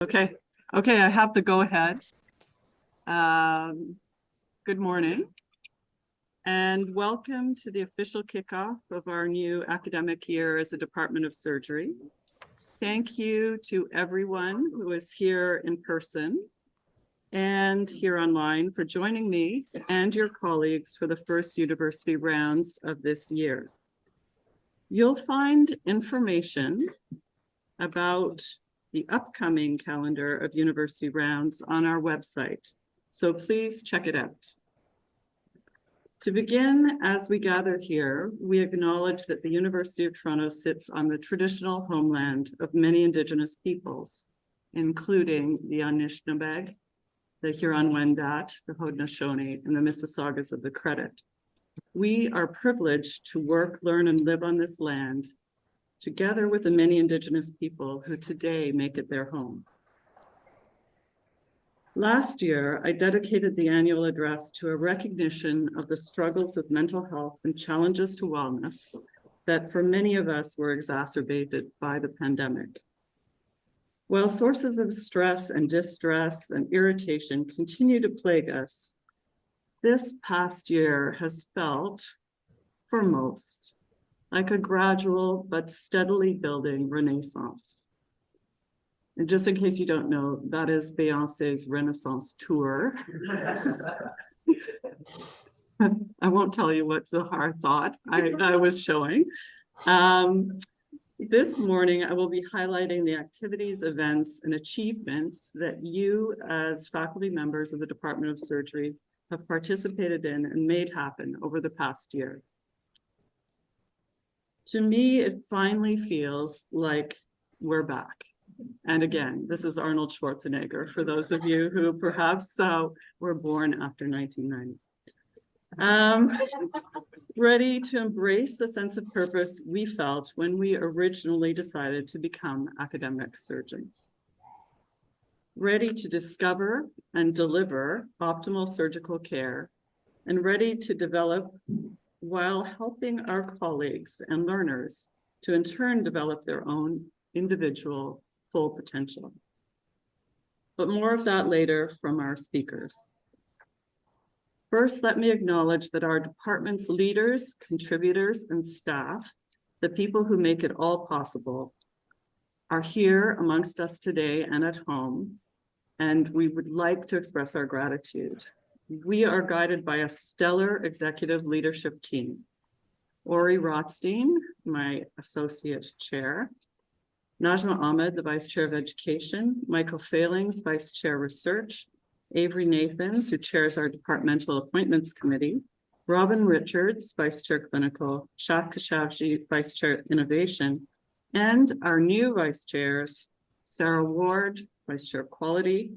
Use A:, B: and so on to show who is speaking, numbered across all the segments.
A: Okay, I have the go ahead. Good morning and welcome to the official kickoff of our new academic year as a Department of Surgery. Thank you to everyone who is here in person and here online for joining me and your colleagues for the first university rounds of this year. You'll find information about the upcoming calendar of university rounds on our website, so please check it out. To begin, as we gather here, we acknowledge that the University of Toronto sits on the traditional homeland of many Indigenous peoples, including the Anishinaabe, the Huron-Wendat, the Haudenosaunee, and the Mississaugas of the Credit. We are privileged to work, learn, and live on this land together with the many Indigenous people who today make it their home. Last year, I dedicated the annual address to a recognition of the struggles with mental health and challenges to wellness that for many of us were exacerbated by the pandemic. While sources of stress and distress and irritation continue to plague us, this past year has felt, for most, like a gradual but steadily building renaissance. And just in case you don't know, that is Beyonce's Renaissance tour. I won't tell you what Zahar thought I was showing. This morning, I will be highlighting the activities, events, and achievements that you as faculty members of the Department of Surgery have participated in and made happen over the past year. To me, it finally feels like we're back. And again, this is Arnold Schwarzenegger, for those of you who perhaps were born after 1990. Ready to embrace the sense of purpose we felt when we originally decided to become academic surgeons. Ready to discover and deliver optimal surgical care, and ready to develop while helping our colleagues and learners to in turn develop their own individual full potential. But more of that later from our speakers. First, let me acknowledge that our department's leaders, contributors, and staff, the people who make it all possible, are here amongst us today and at home, and we would like to express our gratitude. We are guided by a stellar executive leadership team. Ori Rothstein, my associate chair, Najma Ahmed, the Vice Chair of Education, Michael Failings, Vice Chair Research, Avery Nathans, who chairs our Departmental Appointments Committee, Robin Richards, Vice Chair Clinical, Shaf Kashavji, Vice Chair Innovation, and our new Vice Chairs, Sarah Ward, Vice Chair Quality,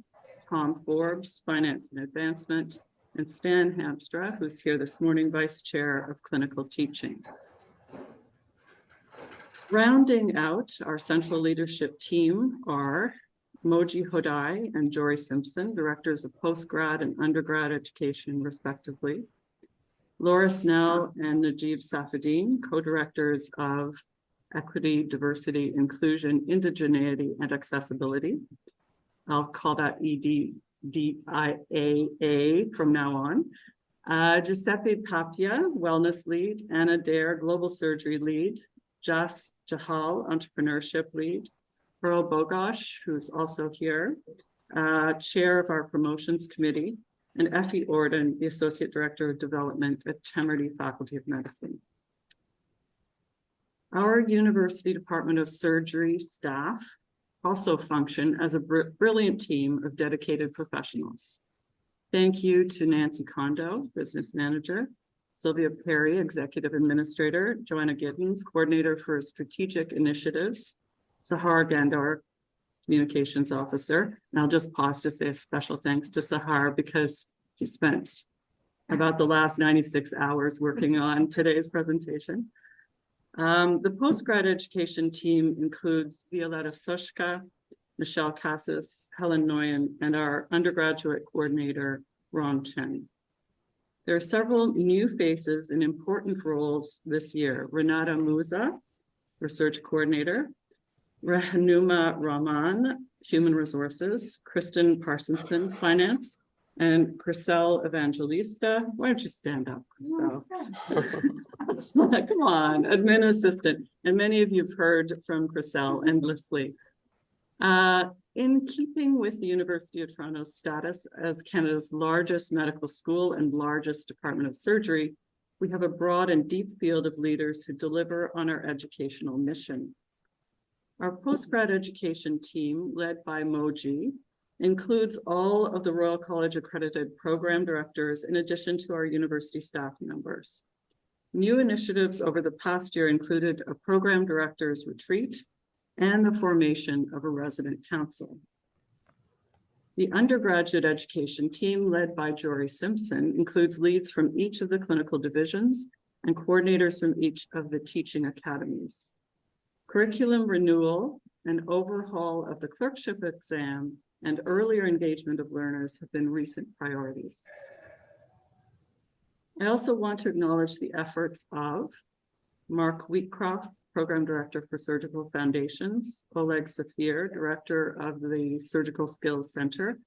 A: Tom Forbes, Finance and Advancement, and Stan Hamstra, who's here this morning, Vice Chair of Clinical Teaching. Rounding out our central leadership team are Moji Hodai and Jory Simpson, Directors of Postgrad and Undergrad Education, respectively. Laura Snell and Najib Safadine, Co-Directors of Equity, Diversity, Inclusion, Indigeneity, and Accessibility. I'll call that EDDIAA from now on. Giuseppe Papia, Wellness Lead. Anna Dare, Global Surgery Lead. Jas Jahal, Entrepreneurship Lead. Pearl Bogosh, who's also here, Chair of our Promotions Committee, and Effie Orden, the Associate Director of Development at Temerty Faculty of Medicine. Our University Department of Surgery staff also function as a brilliant team of dedicated professionals. Thank you to Nancy Kondo, Business Manager, Sylvia Perry, Executive Administrator, Joanna Giddens, Coordinator for Strategic Initiatives, Sahar Gandar, Communications Officer. And I'll just pause to say a special thanks to Sahar because she spent about the last 96 hours working on today's presentation. The postgrad education team includes Violetta Soshka, Michelle Cassis, Helen Noyen, and our undergraduate coordinator, Ron Chen. There are several new faces in important roles this year. Renata Musa, Research Coordinator, Rahanuma Rahman, Human Resources, Kristen Parsonson, Finance, and Chriselle Evangelista. Why don't you stand up, Chriselle? Come on, Admin Assistant. And many of you have heard from Chriselle endlessly. In keeping with the University of Toronto's status as Canada's largest medical school and largest department of surgery, we have a broad and deep field of leaders who deliver on our educational mission. Our postgrad education team, led by Moji, includes all of the Royal College accredited program directors in addition to our university staff members. New initiatives over the past year included a program director's retreat and the formation of a resident council. The undergraduate education team, led by Jory Simpson, includes leads from each of the clinical divisions and coordinators from each of the teaching academies. Curriculum renewal and overhaul of the clerkship exam and earlier engagement of learners have been recent priorities. I also want to acknowledge the efforts of Mark Wheatcroft, Program Director for Surgical Foundations, Oleg Safir, Director of the Surgical Skills Center,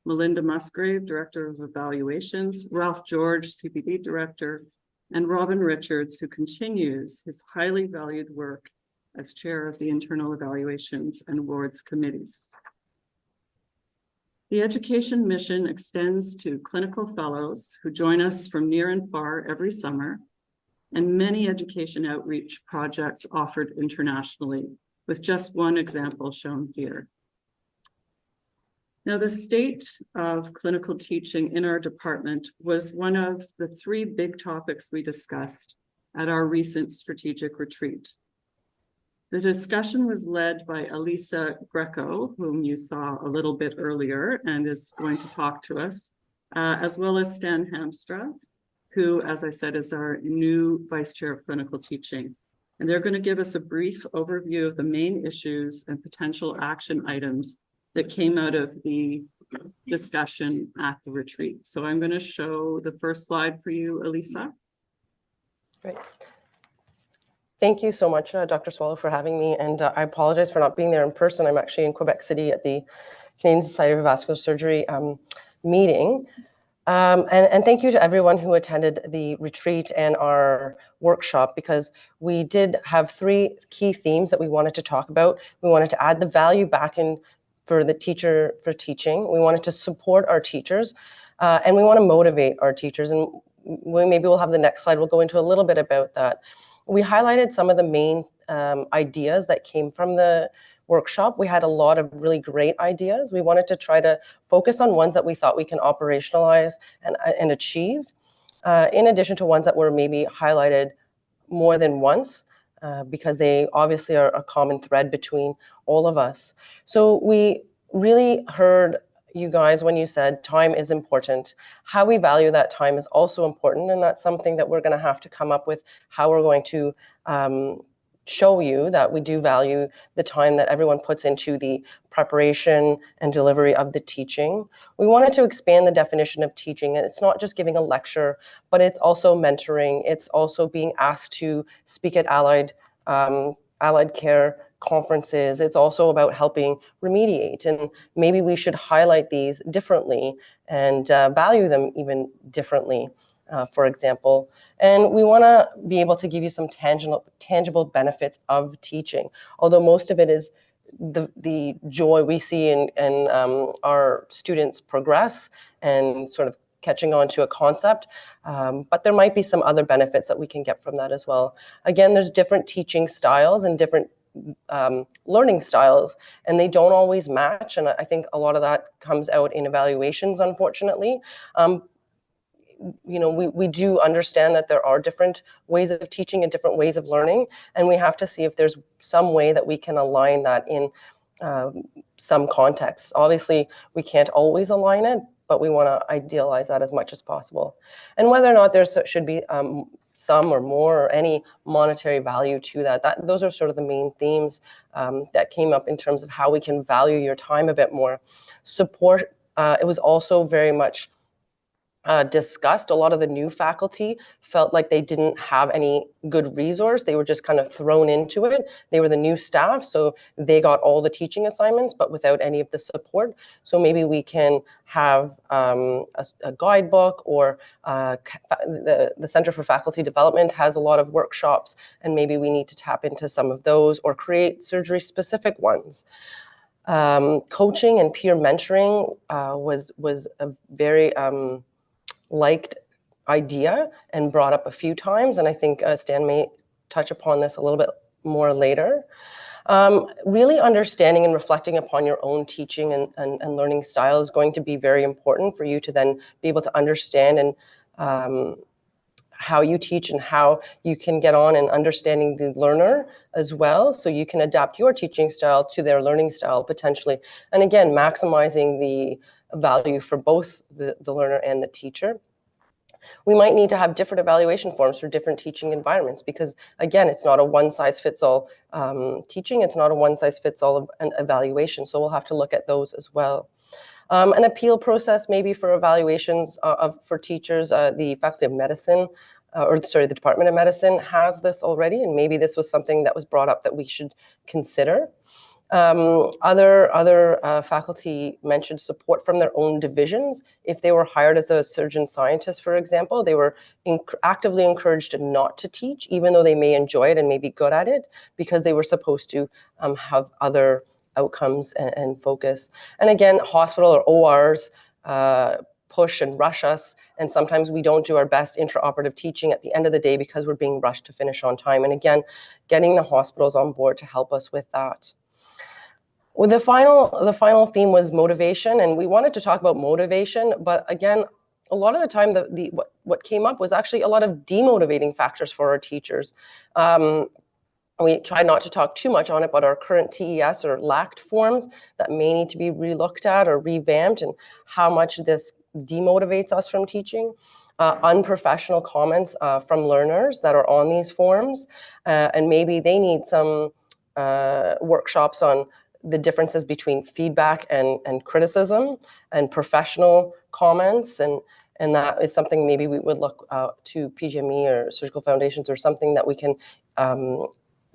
A: Melinda Musgrave, Director of Evaluations, Ralph George, CPD Director, and Robin Richards, who continues his highly valued work as Chair of the Internal Evaluations and Awards Committees. The education mission extends to clinical fellows who join us from near and far every summer, and many education outreach projects offered internationally, with just one example shown here. Now, the state of clinical teaching in our department was one of the three big topics we discussed at our recent strategic retreat. The discussion was led by Elisa Greco, whom you saw a little bit earlier and is going to talk to us, as well as Stan Hamstra, who, as I said, is our new Vice Chair of Clinical Teaching. And they're going to give us a brief overview of the main issues and potential action items that came out of the discussion at the retreat. So I'm going to show the first slide for you, Elisa.
B: Great. Thank you so much, Dr. Swallow, for having me. And I apologize for not being there in person. I'm actually in Quebec City at the Canadian Society of Vascular Surgery meeting. And thank you to everyone who attended the retreat and our workshop, because we did have three key themes that we wanted to talk about. We wanted to add the value back in for the teacher for teaching. We wanted to support our teachers, and we want to motivate our teachers. And maybe we'll have the next slide. We'll go into a little bit about that. We highlighted some of the main ideas that came from the workshop. We had a lot of really great ideas. We wanted to try to focus on ones that we thought we can operationalize and achieve, in addition to ones that were maybe highlighted more than once, because they obviously are a common thread between all of us. So we really heard you guys when you said time is important. How we value that time is also important, and that's something that we're going to have to come up with, how we're going to show you that we do value the time that everyone puts into the preparation and delivery of the teaching. We wanted to expand the definition of teaching. It's not just giving a lecture, but it's also mentoring. It's also being asked to speak at allied care conferences. It's also about helping remediate, and maybe we should highlight these differently and value them even differently, for example. And we want to be able to give you some tangible benefits of teaching, although most of it is the joy we see in our students progress and sort of catching on to a concept, but there might be some other benefits that we can get from that as well. Again, there's different teaching styles and different learning styles, and they don't always match, and I think a lot of that comes out in evaluations, unfortunately. You know, we do understand that there are different ways of teaching and different ways of learning, and we have to see if there's some way that we can align that in some contexts. Obviously, we can't always align it, but we want to idealize that as much as possible. And whether or not there should be some or more or any monetary value to that, those are sort of the main themes that came up in terms of how we can value your time a bit more. Support, it was also very much discussed, a lot of the new faculty felt like they didn't have any good resource. They were just kind of thrown into it. They were the new staff, so they got all the teaching assignments, but without any of the support. So maybe we can have a guidebook, or the Center for Faculty Development has a lot of workshops, and maybe we need to tap into some of those or create surgery-specific ones. Coaching and peer mentoring was a very liked idea and brought up a few times, and I think Stan may touch upon this a little bit more later. Really understanding and reflecting upon your own teaching and learning style is going to be very important for you to then be able to understand and how you teach and how you can get on and understanding the learner as well, so you can adapt your teaching style to their learning style potentially. And again, maximizing the value for both the learner and the teacher. We might need to have different evaluation forms for different teaching environments, because again, it's not a one-size-fits-all teaching, it's not a one-size-fits-all evaluation, so we'll have to look at those as well. An appeal process maybe for evaluations for teachers. The Faculty of Medicine, the Department of Medicine has this already, and maybe this was something that was brought up that we should consider. Other faculty mentioned support from their own divisions. If they were hired as a surgeon scientist, for example, they were actively encouraged not to teach, even though they may enjoy it and may be good at it, because they were supposed to have other outcomes and focus. And again, hospital or ORs push and rush us, and sometimes we don't do our best intraoperative teaching at the end of the day because we're being rushed to finish on time. And again, getting the hospitals on board to help us with that. Well, the final theme was motivation, and we wanted to talk about motivation, but again, a lot of the time, what came up was actually a lot of demotivating factors for our teachers. We tried not to talk too much on it, but our current TES or LACT forms that may need to be relooked at or revamped, and how much this demotivates us from teaching. Unprofessional comments from learners that are on these forms, and maybe they need some workshops on the differences between feedback and criticism and professional comments, and that is something maybe we would look to PGME or Surgical Foundations or something that we can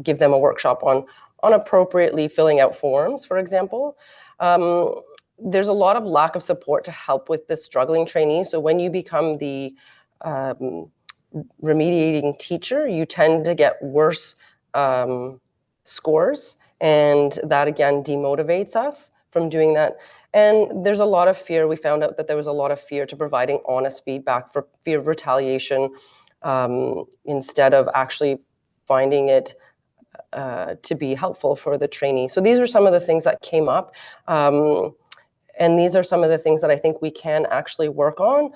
B: give them a workshop on appropriately filling out forms, for example. There's a lot of lack of support to help with the struggling trainees. So when you become the remediating teacher, you tend to get worse scores, and that again demotivates us from doing that. And there's a lot of fear. We found out that there was a lot of fear to providing honest feedback, for fear of retaliation, instead of actually finding it to be helpful for the trainee. So these are some of the things that came up. And these are some of the things that I think we can actually work on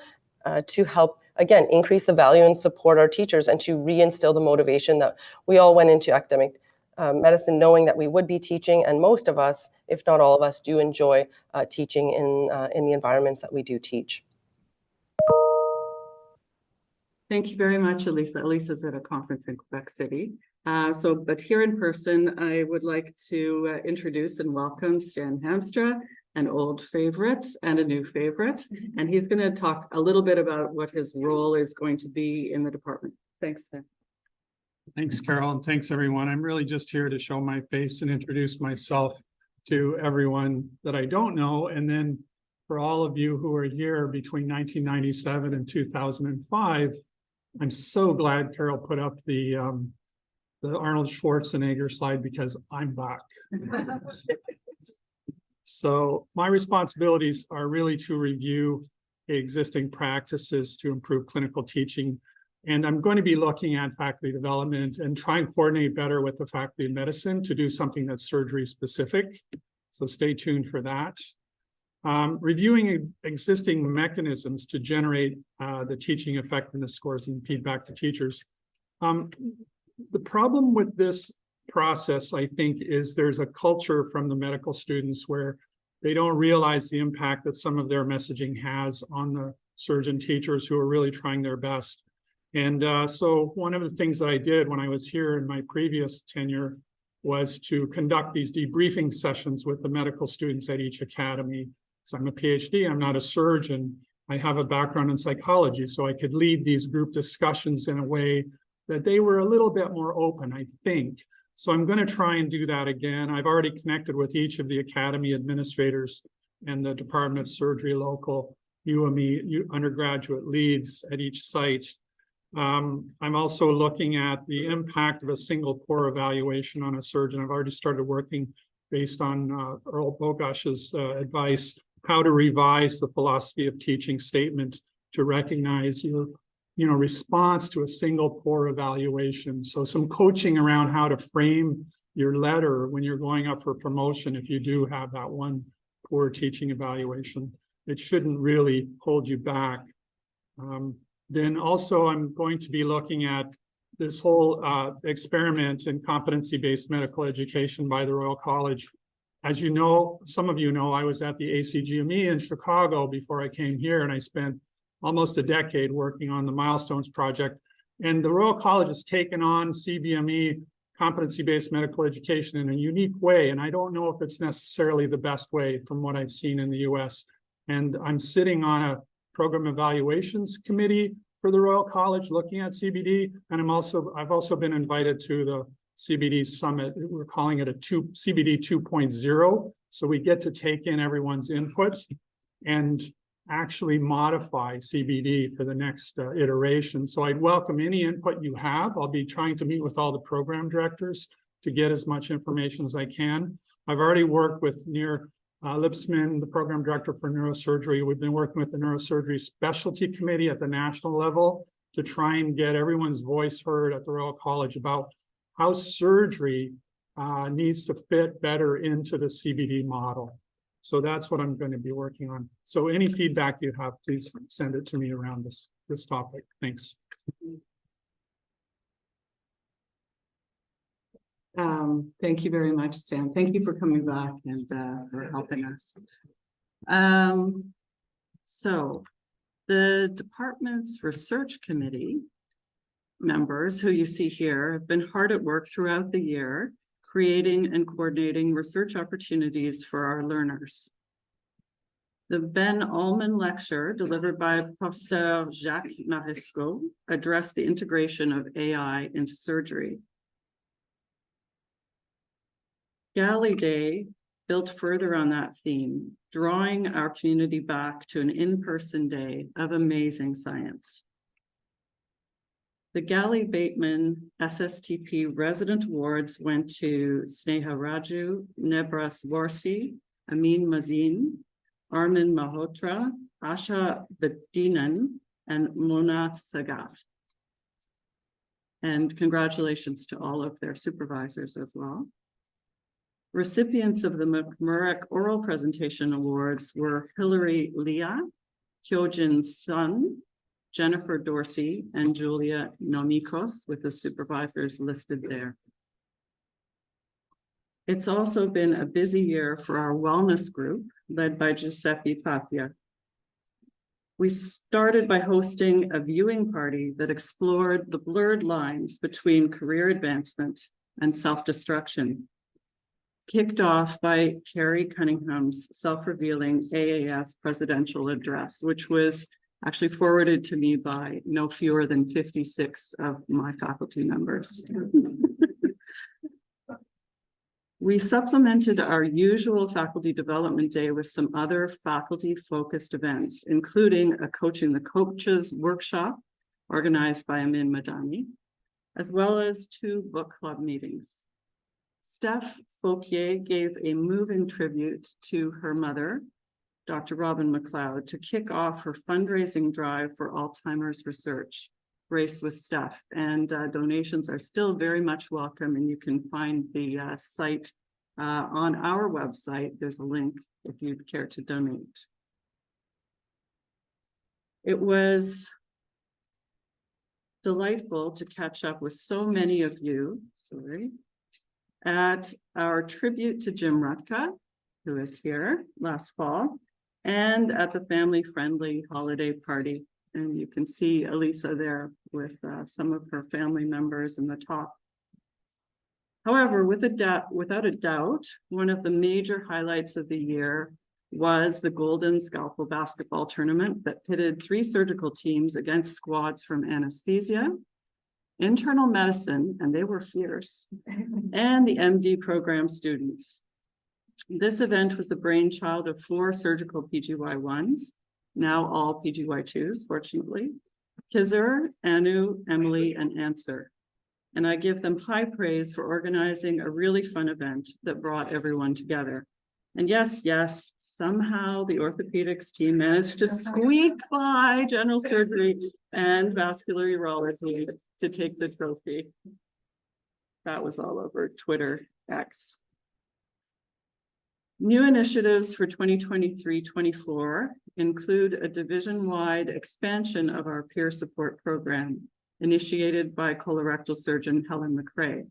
B: to help, again, increase the value and support our teachers, and to reinstill the motivation that we all went into academic medicine knowing that we would be teaching, and most of us, if not all of us, do enjoy teaching in the environments that we do teach.
A: Thank you very much, Elisa. Elisa's at a conference in Quebec City. But here in person, I would like to introduce and welcome Stan Hamstra, an old favorite and a new favorite. And he's going to talk a little bit about what his role is going to be in the department. Thanks, Stan.
C: Thanks, Carol, and thanks, everyone. I'm really just here to show my face and introduce myself to everyone that I don't know. And then for all of you who are here between 1997 and 2005, I'm so glad Carol put up the Arnold Schwarzenegger slide, because I'm back. So my responsibilities are really to review existing practices to improve clinical teaching. And I'm going to be looking at faculty development and try and coordinate better with the Faculty of Medicine to do something that's surgery specific. So stay tuned for that. Reviewing existing mechanisms to generate the teaching effectiveness scores and feedback to teachers. The problem with this process, I think, is there's a culture from the medical students where they don't realize the impact that some of their messaging has on the surgeon teachers who are really trying their best. And so one of the things that I did when I was here in my previous tenure was to conduct these debriefing sessions with the medical students at each academy. So I'm a PhD, I'm not a surgeon. I have a background in psychology, so I could lead these group discussions in a way that they were a little bit more open, I think. So I'm going to try and do that again. I've already connected with each of the academy administrators and the Department of Surgery local UME undergraduate leads at each site. I'm also looking at the impact of a single core evaluation on a surgeon. I've already started working based on Earl Bogosh's advice, how to revise the philosophy of teaching statement to recognize your response to a single core evaluation. So some coaching around how to frame your letter when you're going up for promotion if you do have that one core teaching evaluation. It shouldn't really hold you back. Then also I'm going to be looking at this whole experiment in competency-based medical education by the Royal College. As you know, some of you know, I was at the ACGME in Chicago before I came here, and I spent almost a decade working on the Milestones Project. And the Royal College has taken on CBME, competency-based medical education, in a unique way. And I don't know if it's necessarily the best way from what I've seen in the US. And I'm sitting on a program evaluations committee for the Royal College looking at CBD. And I've also been invited to the CBD Summit. We're calling it a CBD 2.0. So we get to take in everyone's input and actually modify CBD for the next iteration. So I'd welcome any input you have. I'll be trying to meet with all the program directors to get as much information as I can. I've already worked with Nir Lipsman, the program director for neurosurgery. We've been working with the neurosurgery specialty committee at the national level to try and get everyone's voice heard at the Royal College about how surgery needs to fit better into the CBD model. So that's what I'm going to be working on. So any feedback you have, please send it to me around this topic. Thanks.
A: Thank you very much, Stan. Thank you for coming back and for helping us. So the department's research committee members, who you see here, have been hard at work throughout the year, creating and coordinating research opportunities for our learners. The Ben Ullman lecture, delivered by Professor Jacques Maresco, addressed the integration of AI into surgery. Galley Day built further on that theme, drawing our community back to an in-person day of amazing science. The Galley Bateman SSTP Resident Awards went to Sneha Raju, Nebras Warsi, Amin Mazin, Armin Malhotra, Asha Bedinan, and Mona Sagaf. And congratulations to all of their supervisors as well. Recipients of the McMurray Oral Presentation Awards were Hilary Leah, Hyojin Sun, Jennifer Dorsey, and Julia Nomikos, with the supervisors listed there. It's also been a busy year for our wellness group, led by Giuseppe Papia. We started by hosting a viewing party that explored the blurred lines between career advancement and self-destruction, kicked off by Carrie Cunningham's self-revealing AAS presidential address, which was actually forwarded to me by no fewer than 56 of my faculty members. We supplemented our usual faculty development day with some other faculty-focused events, including a Coaching the Coaches workshop organized by Amin Madani, as well as 2 book club meetings. Steph Fauquier gave a moving tribute to her mother, Dr. Robin McLeod, to kick off her fundraising drive for Alzheimer's research, Race with Steph. And donations are still very much welcome, and you can find the site on our website. There's a link if you'd care to donate. It was delightful to catch up with so many of you, at our tribute to Jim Rutka, who is here last fall, and at the family-friendly holiday party. And you can see Elisa there with some of her family members in the top. However, without a doubt, one of the major highlights of the year was the Golden Scalpel basketball tournament that pitted 3 surgical teams against squads from anesthesia, internal medicine, and they were fierce, and the MD program students. This event was the brainchild of 4 surgical PGY1s, now all PGY2s, fortunately, Kizzer, Anu, Emily, and Answer. And I give them high praise for organizing a really fun event that brought everyone together. And yes, somehow the orthopedics team managed to squeak by general surgery and vascular urology to take the trophy. That was all over Twitter X. New initiatives for 2023-24 include a division-wide expansion of our peer support program, initiated by colorectal surgeon Helen McRae.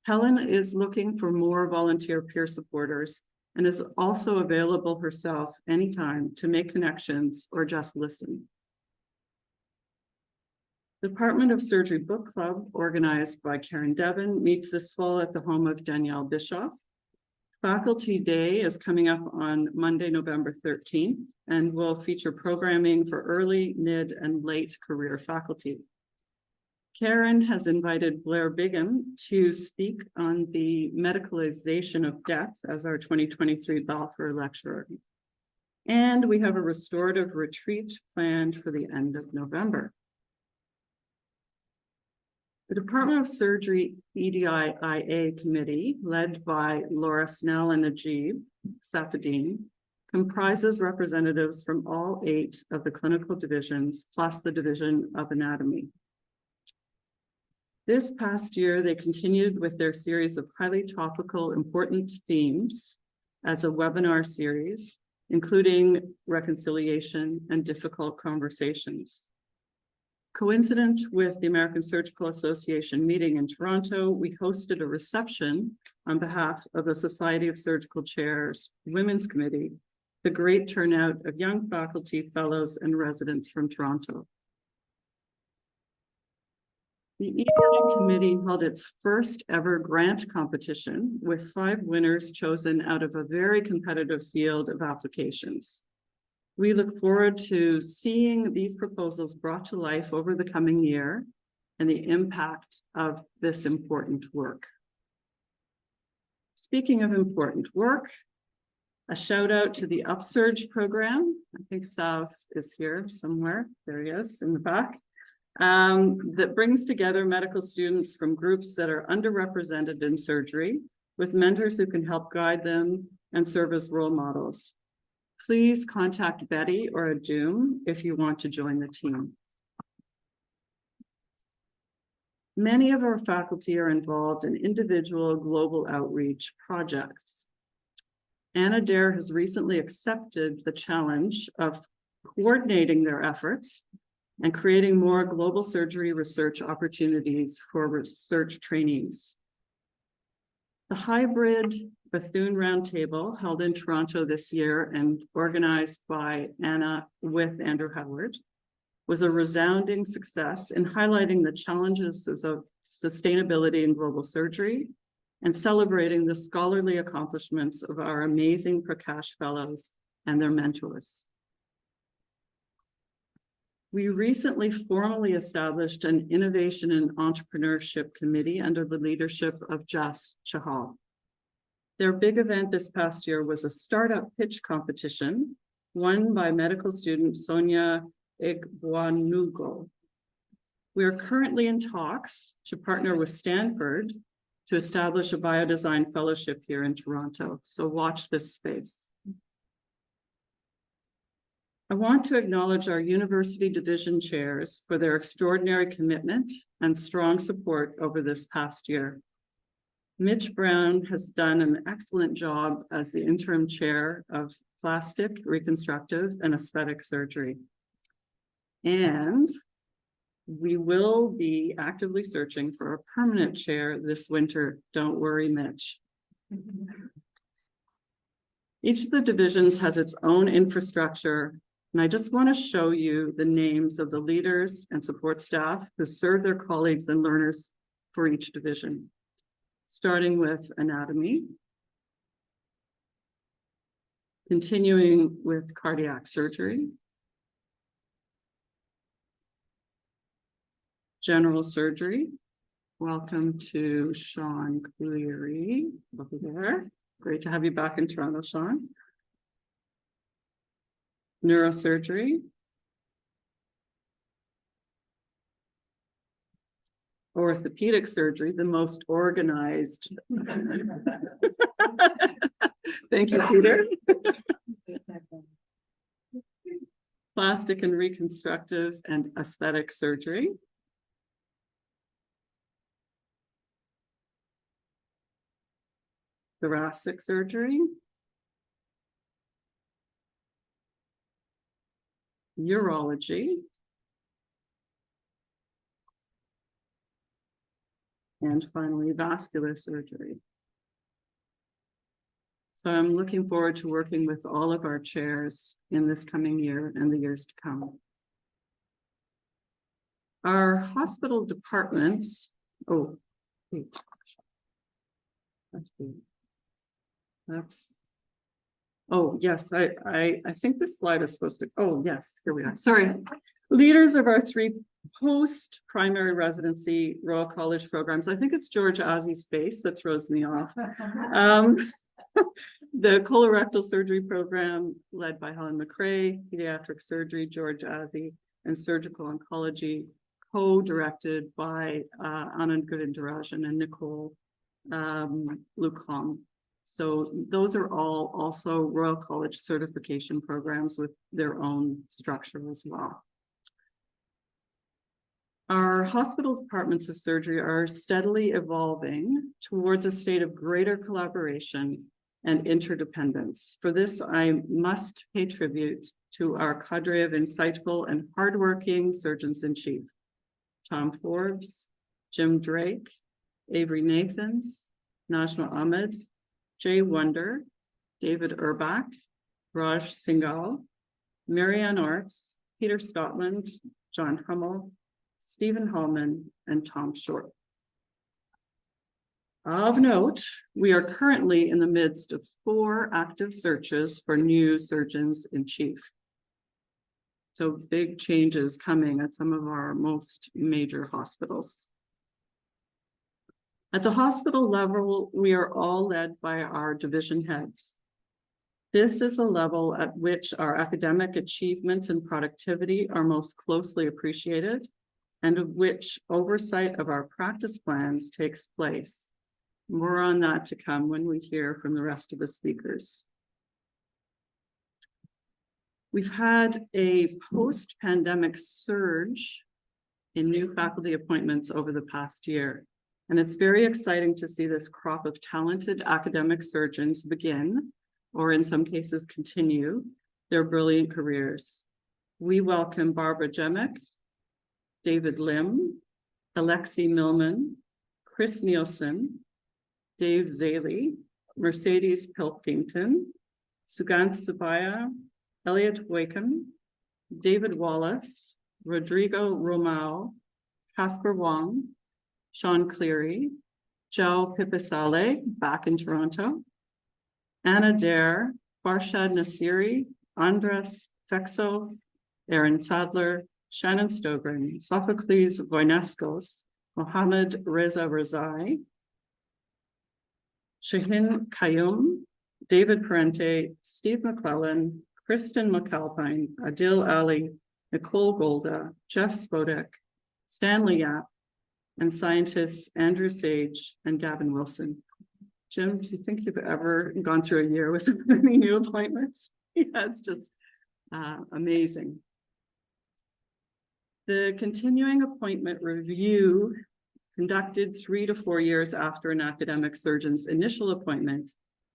A: Helen is looking for more volunteer peer supporters and is also available herself anytime to make connections or just listen. Department of Surgery Book Club, organized by Karen Devon, meets this fall at the home of Danielle Bischof. Faculty Day is coming up on Monday, November 13th, and will feature programming for early, mid, and late career faculty. Karen has invited Blair Bigham to speak on the medicalization of death as our 2023 Balfour lecturer. And we have a restorative retreat planned for the end of November. The Department of Surgery EDI-IA committee, led by Laura Snell and Najib Safadine, comprises representatives from all 8 of the clinical divisions, plus the Division of Anatomy. This past year, they continued with their series of highly topical, important themes as a webinar series, including reconciliation and difficult conversations. Coincident with the American Surgical Association meeting in Toronto, we hosted a reception on behalf of the Society of Surgical Chairs Women's Committee, the great turnout of young faculty, fellows, and residents from Toronto. The EDI committee held its first ever grant competition with 5 winners chosen out of a very competitive field of applications. We look forward to seeing these proposals brought to life over the coming year and the impact of this important work. Speaking of important work, a shout out to the Upsurge program. I think Sav is here somewhere. There he is in the back. That brings together medical students from groups that are underrepresented in surgery with mentors who can help guide them and serve as role models. Please contact Betty or Adum if you want to join the team. Many of our faculty are involved in individual global outreach projects. Anna Dare has recently accepted the challenge of coordinating their efforts and creating more global surgery research opportunities for research trainees. The hybrid Bethune Roundtable, held in Toronto this year and organized by Anna with Andrew Howard, was a resounding success in highlighting the challenges of sustainability in global surgery and celebrating the scholarly accomplishments of our amazing Prakash Fellows and their mentors. We recently formally established an Innovation and Entrepreneurship Committee under the leadership of Jas Chahal. Their big event this past year was a startup pitch competition won by medical student Sonia Igboanugo. We are currently in talks to partner with Stanford to establish a biodesign fellowship here in Toronto, so watch this space. I want to acknowledge our university division chairs for their extraordinary commitment and strong support over this past year. Mitch Brown has done an excellent job as the interim chair of plastic, reconstructive, and aesthetic surgery. And we will be actively searching for a permanent chair this winter. Don't worry, Mitch. Each of the divisions has its own infrastructure, and I just want to show you the names of the leaders and support staff who serve their colleagues and learners for each division. Starting with anatomy. Continuing with cardiac surgery. General surgery. Welcome to Sean Cleary over there. Great to have you back in Toronto, Sean. Neurosurgery. Orthopedic surgery, the most organized. Thank you, Peter. Plastic and reconstructive and aesthetic surgery. Thoracic surgery. Urology. And finally, vascular surgery. So I'm looking forward to working with all of our chairs in this coming year and the years to come. Our hospital departments, oh, wait. That's good. Oh, yes, I think this slide is supposed to, oh, yes, here we are. Sorry. Leaders of our 3 post-primary residency Royal College programs. I think it's George Ozzy's face that throws me off. The colorectal surgery program led by Helen McRae, pediatric surgery, George Ozzy, and surgical oncology co-directed by Anand Govindararajan and Nicole Lucom. So those are all also Royal College certification programs with their own structure as well. Our hospital departments of surgery are steadily evolving towards a state of greater collaboration and interdependence. For this, I must pay tribute to our cadre of insightful and hardworking surgeons-in-chief, Tom Forbes, Jim Drake, Avery Nathans, Najma Ahmed, Jay Wonder, David Urbach, Raj Singhal, Marianne Orts, Peter Scotland, John Hummel, Stephen Hallman, and Tom Short. Of note, we are currently in the midst of 4 active searches for new surgeons-in-chief. So big changes coming at some of our most major hospitals. At the hospital level, we are all led by our division heads. This is a level at which our academic achievements and productivity are most closely appreciated, and of which oversight of our practice plans takes place. More on that to come when we hear from the rest of the speakers. We've had a post-pandemic surge in new faculty appointments over the past year, and it's very exciting to see this crop of talented academic surgeons begin, or in some cases continue, their brilliant careers. We welcome Barbara Jemek, David Lim, Alexi Millman, Chris Nielsen, Dave Zaley, Mercedes Pilkington, Sugant Subaya, Elliot Wakeham, David Wallace, Rodrigo Romao, Casper Wong, Sean Cleary, Joe Pipisale, back in Toronto, Anna Dare, Farshad Nasiri, Andres Fexo, Aaron Sadler, Shannon Stogren, Sophocles Voineskos, Mohammed Reza Razai, Shahin Kayum, David Parente, Steve McLaughlin, Kristen McAlpine, Adil Ali, Nicole Golda, Jeff Spodek, Stanley Yap, and scientists Andrew Sage and Gavin Wilson. Jim, do you think you've ever gone through a year with any new appointments? Yeah, it's just amazing. The continuing appointment review conducted 3 to 4 years after an academic surgeon's initial appointment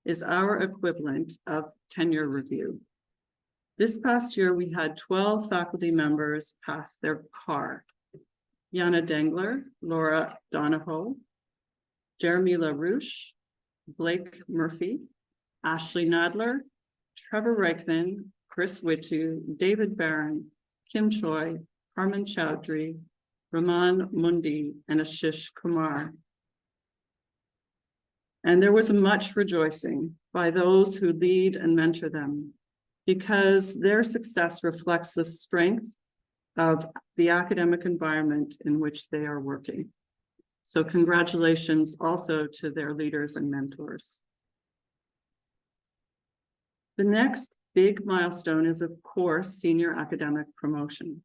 A: is our equivalent of tenure review. This past year, we had 12 faculty members pass their CAR. Yana Dengler, Laura Donahoe, Jeremy LaRouche, Blake Murphy, Ashley Nadler, Trevor Reichman, Chris Witu, David Barron, Kim Choi, Harman Chowdhury, Raman Mundi, and Ashish Kumar. And there was much rejoicing by those who lead and mentor them, because their success reflects the strength of the academic environment in which they are working. So congratulations also to their leaders and mentors. The next big milestone is, of course, senior academic promotion.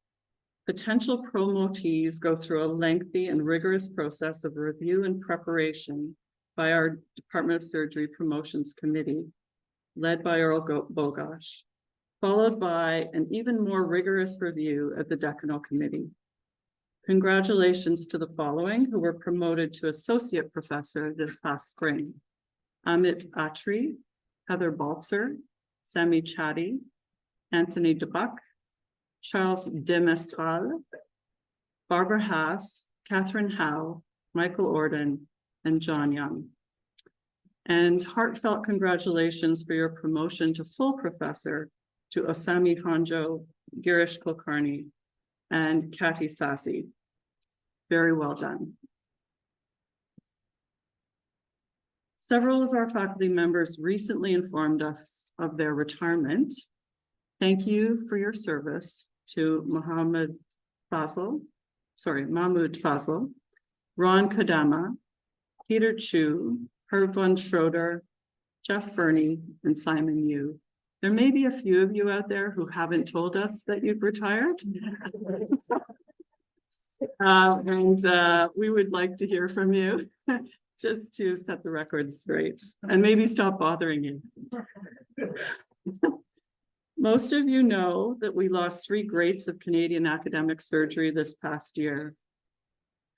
A: Potential promotees go through a lengthy and rigorous process of review and preparation by our Department of Surgery Promotions Committee, led by Earl Bogosh, followed by an even more rigorous review at the Decanal Committee. Congratulations to the following who were promoted to Associate Professor this past spring: Amit Atri, Heather Baltzer, Sami Chadi, Anthony DeBuck, Charles Demestral, Barbara Haas, Catherine Howe, Michael Orden, and John Young. And heartfelt congratulations for your promotion to full professor to Osami Honjo, Girish Kulkarni, and Kathy Sassi. Very well done. Several of our faculty members recently informed us of their retirement. Thank you for your service to Mahmoud Fazal, Ron Kadama, Peter Chu, Herb von Schroeder, Jeff Fernie, and Simon Yu. There may be a few of you out there who haven't told us that you've retired. We would like to hear from you just to set the record straight and maybe stop bothering you. Most of you know that we lost 3 greats of Canadian academic surgery this past year.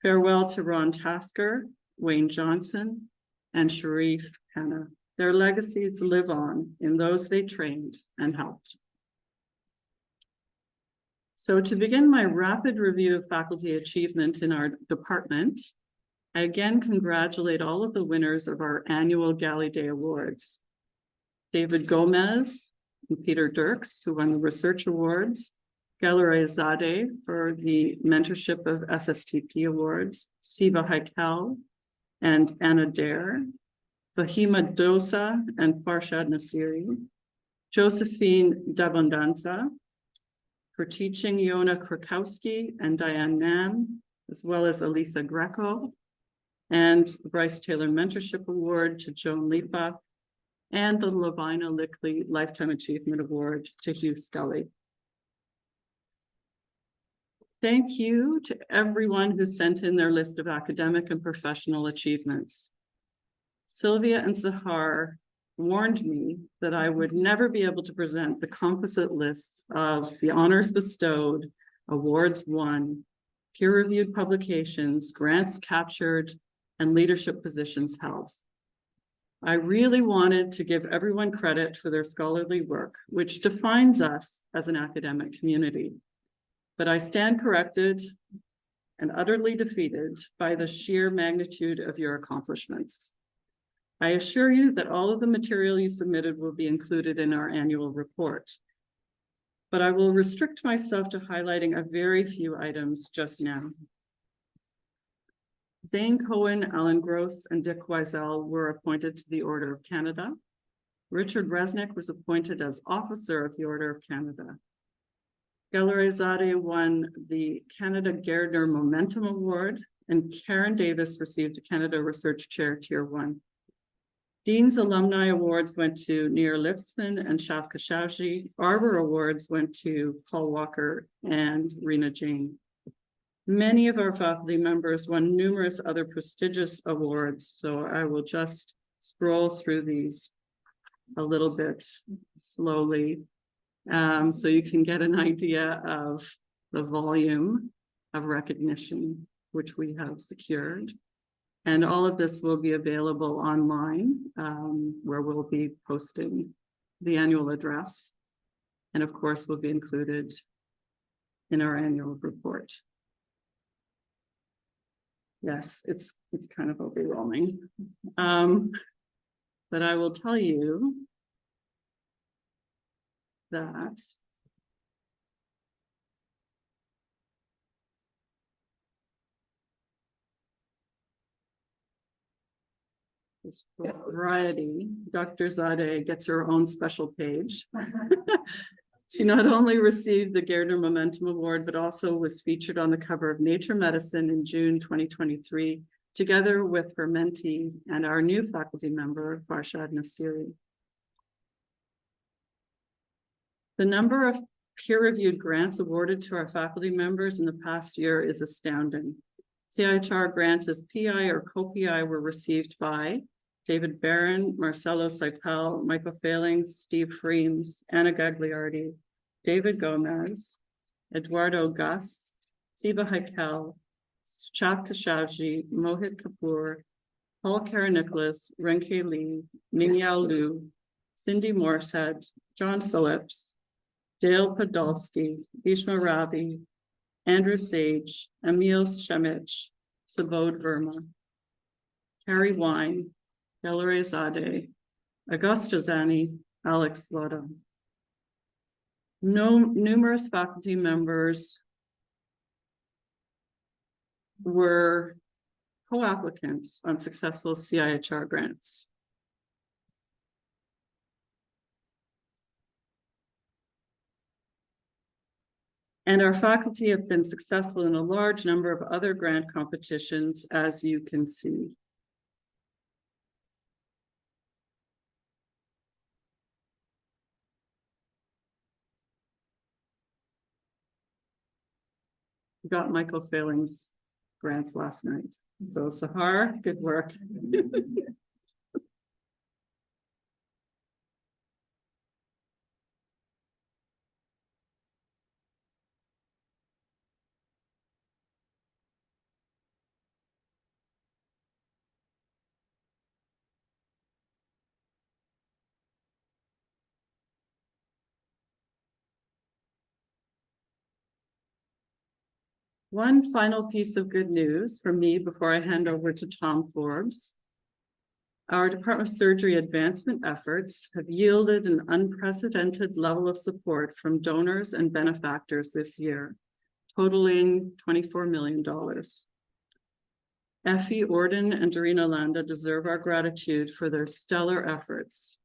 A: Farewell to Ron Tasker, Wayne Johnson, and Sharif Hanna. Their legacies live on in those they trained and helped. So to begin my rapid review of faculty achievement in our department, I again congratulate all of the winners of our annual Galley Day Awards. David Gomez and Peter Dirks, who won the Research Awards, Galaray Zadeh for the Mentorship of SSTP Awards, Siva Haikel and Anna Dare, Fahima Dosa and Farshad Nasiri, Josephine Dabondanza, for teaching Yona Krakowski and Diane Nam, as well as Elisa Greco, and the Bryce Taylor Mentorship Award to Joan Lipa, and the Lavina Lickley Lifetime Achievement Award to Hugh Scully. Thank you to everyone who sent in their list of academic and professional achievements. Sylvia and Zahar warned me that I would never be able to present the composite lists of the honors bestowed, awards won, peer-reviewed publications, grants captured, and leadership positions held. I really wanted to give everyone credit for their scholarly work, which defines us as an academic community. But I stand corrected and utterly defeated by the sheer magnitude of your accomplishments. I assure you that all of the material you submitted will be included in our annual report, but I will restrict myself to highlighting a very few items just now. Zane Cohen, Alan Gross, and Dick Weisel were appointed to the Order of Canada. Richard Resnick was appointed as Officer of the Order of Canada. Galaray Zadeh won the Canada Gairdner Momentum Award, and Karen Davis received a Canada Research Chair Tier 1. Dean's Alumni Awards went to Nir Lipsman and Shaf Khashoggi. Arbor Awards went to Paul Walker and Rena Jane. Many of our faculty members won numerous other prestigious awards, so I will just scroll through these a little bit slowly so you can get an idea of the volume of recognition which we have secured. And all of this will be available online, where we'll be posting the annual address. And of course, will be included in our annual report. Yes, it's kind of overwhelming. But I will tell you that Variety, Dr. Zadeh gets her own special page. She not only received the Gairdner Momentum Award, but also was featured on the cover of Nature Medicine in June 2023, together with her mentee and our new faculty member, Farshad Nasiri. The number of peer-reviewed grants awarded to our faculty members in the past year is astounding. CIHR grants as PI or co-PI were received by David Barron, Marcelo Seipel, Michael Failings, Steve Freems, Anna Gagliardi, David Gomez, Eduardo Gus, Siva Haikel, Chap Kashavji, Mohit Kapoor, Paul Kara-Nicholas, Renke Lee, Mingyao Liu, Cindy Morsehead, John Phillips, Dale Podolsky, Bhishma Ravi, Andrew Sage, Emil Shemich, Subodh Verma, Carrie Wine, Delore Zadeh, Augusta Zani, Alex Lotto. Numerous faculty members were co-applicants on successful CIHR grants. And our faculty have been successful in a large number of other grant competitions, as you can see. We got Michael Failings grants last night. So Sahar, good work. One final piece of good news from me before I hand over to Tom Forbes. Our Department of Surgery advancement efforts have yielded an unprecedented level of support from donors and benefactors this year, totaling $24 million. Effie Orden and Dorina Landa deserve our gratitude for their stellar efforts.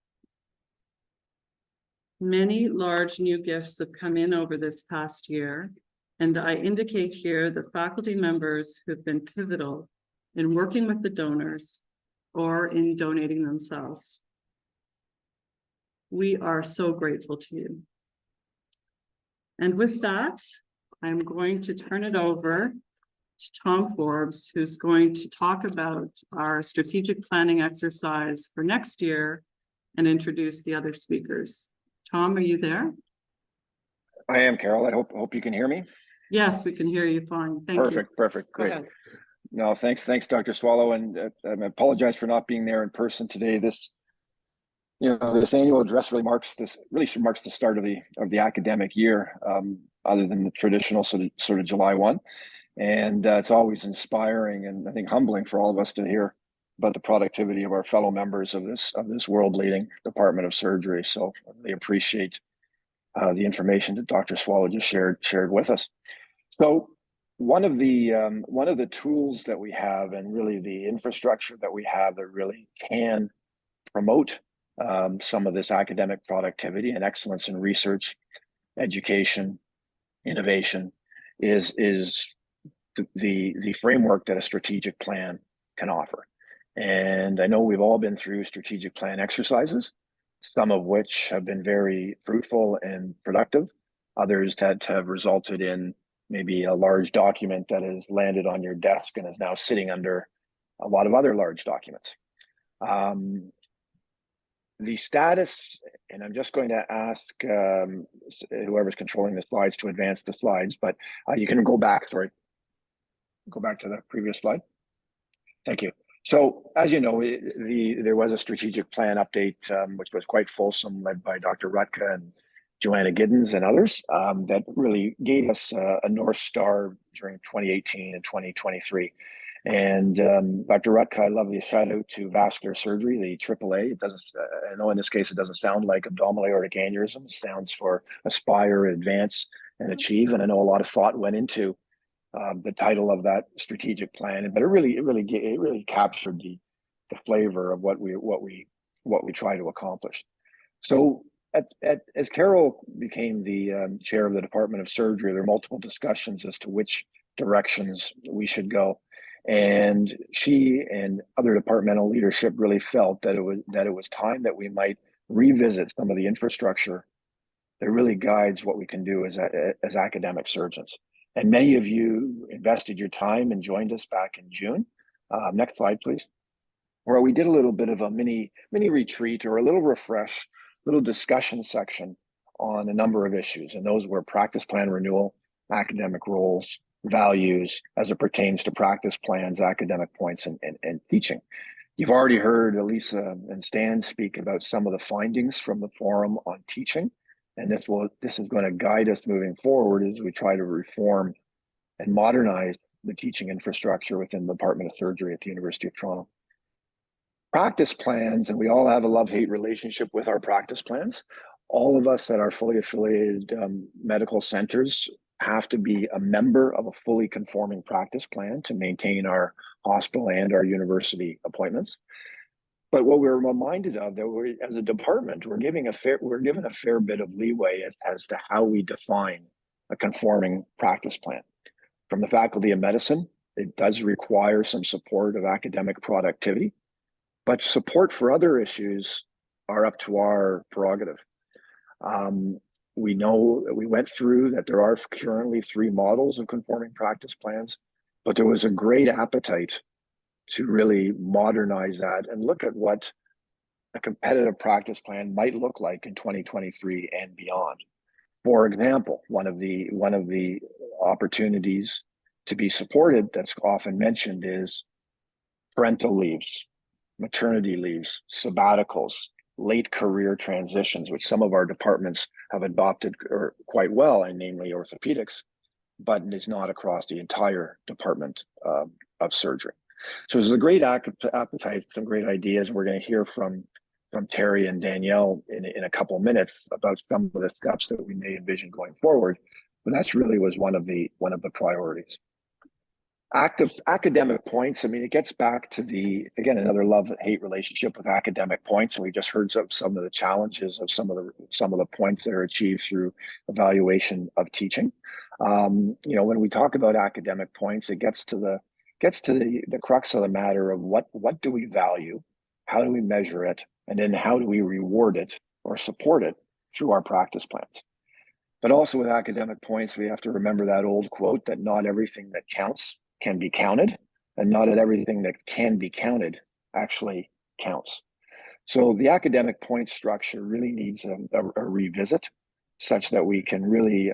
A: Many large new gifts have come in over this past year, and I indicate here the faculty members who've been pivotal in working with the donors or in donating themselves. We are so grateful to you. And with that, I'm going to turn it over to Tom Forbes, who's going to talk about our strategic planning exercise for next year and introduce the other speakers. Tom, are you there?
D: I am, Carol. I hope you can hear me.
A: Yes, we can hear you fine. Thank you.
D: Perfect. Great. No, thanks, Dr. Swallow, and I apologize for not being there in person today. This annual address really marks the start of the academic year, other than the traditional sort of July 1, and it's always inspiring and I think humbling for all of us to hear about the productivity of our fellow members of this world-leading Department of Surgery. So I really appreciate the information that Dr. Swallow just shared with us. So one of the tools that we have, and really the infrastructure that we have that really can promote some of this academic productivity and excellence in research, education, innovation, is the framework that a strategic plan can offer. And I know we've all been through strategic plan exercises, some of which have been very fruitful and productive, others that have resulted in maybe a large document that has landed on your desk and is now sitting under a lot of other large documents. The status, and I'm just going to ask whoever's controlling the slides to advance the slides, but you can go back to the previous slide. Thank you. So as you know, there was a strategic plan update, which was quite fulsome, led by Dr. Rutka and Joanna Giddens and others, that really gave us a North Star during 2018 and 2023. And Dr. Rutka, I love the shout out to vascular surgery, the AAA. It doesn't, I know in this case, it doesn't sound like abdominal aortic aneurysm. It stands for Aspire, Advance, and Achieve. And I know a lot of thought went into the title of that strategic plan, but it really captured the flavor of what we try to accomplish. So as Carol became the chair of the Department of Surgery, there were multiple discussions as to which directions we should go. And she and other departmental leadership really felt that it was time that we might revisit some of the infrastructure that really guides what we can do as academic surgeons. And many of you invested your time and joined us back in June. Next slide, please. Where we did a little bit of a mini retreat or a little refresh, little discussion section on a number of issues. And those were practice plan renewal, academic roles, values as it pertains to practice plans, academic points, and teaching. You've already heard Elisa and Stan speak about some of the findings from the forum on teaching. And this is going to guide us moving forward as we try to reform and modernize the teaching infrastructure within the Department of Surgery at the University of Toronto. Practice plans, and we all have a love-hate relationship with our practice plans. All of us that are fully affiliated medical centers have to be a member of a fully conforming practice plan to maintain our hospital and our university appointments. But what we're reminded of that as a department, we're given a fair bit of leeway as to how we define a conforming practice plan. From the Faculty of Medicine, it does require some support of academic productivity, but support for other issues are up to our prerogative. We know that we went through that there are currently 3 models of conforming practice plans, but there was a great appetite to really modernize that and look at what a competitive practice plan might look like in 2023 and beyond. For example, one of the opportunities to be supported that's often mentioned is parental leaves, maternity leaves, sabbaticals, late career transitions, which some of our departments have adopted quite well, and namely orthopedics, but is not across the entire Department of Surgery. So there's a great appetite, some great ideas. We're going to hear from Terry and Danielle in a couple of minutes about some of the steps that we may envision going forward. But that's really was one of the priorities. Academic points. I mean, it gets back to another love-hate relationship with academic points. And we just heard some of the challenges of some of the points that are achieved through evaluation of teaching. When we talk about academic points, it gets to the crux of the matter of what do we value, how do we measure it, and then how do we reward it or support it through our practice plans. But also with academic points, we have to remember that old quote that not everything that counts can be counted, and not everything that can be counted actually counts. So the academic point structure really needs a revisit, such that we can really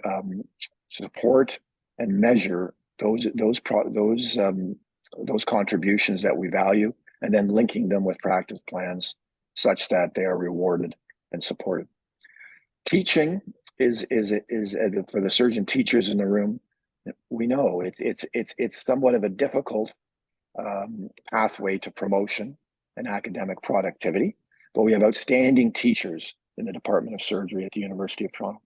D: support and measure those contributions that we value, and then linking them with practice plans such that they are rewarded and supported. Teaching is for the surgeon teachers in the room. We know it's somewhat of a difficult pathway to promotion and academic productivity, but we have outstanding teachers in the Department of Surgery at the University of Toronto.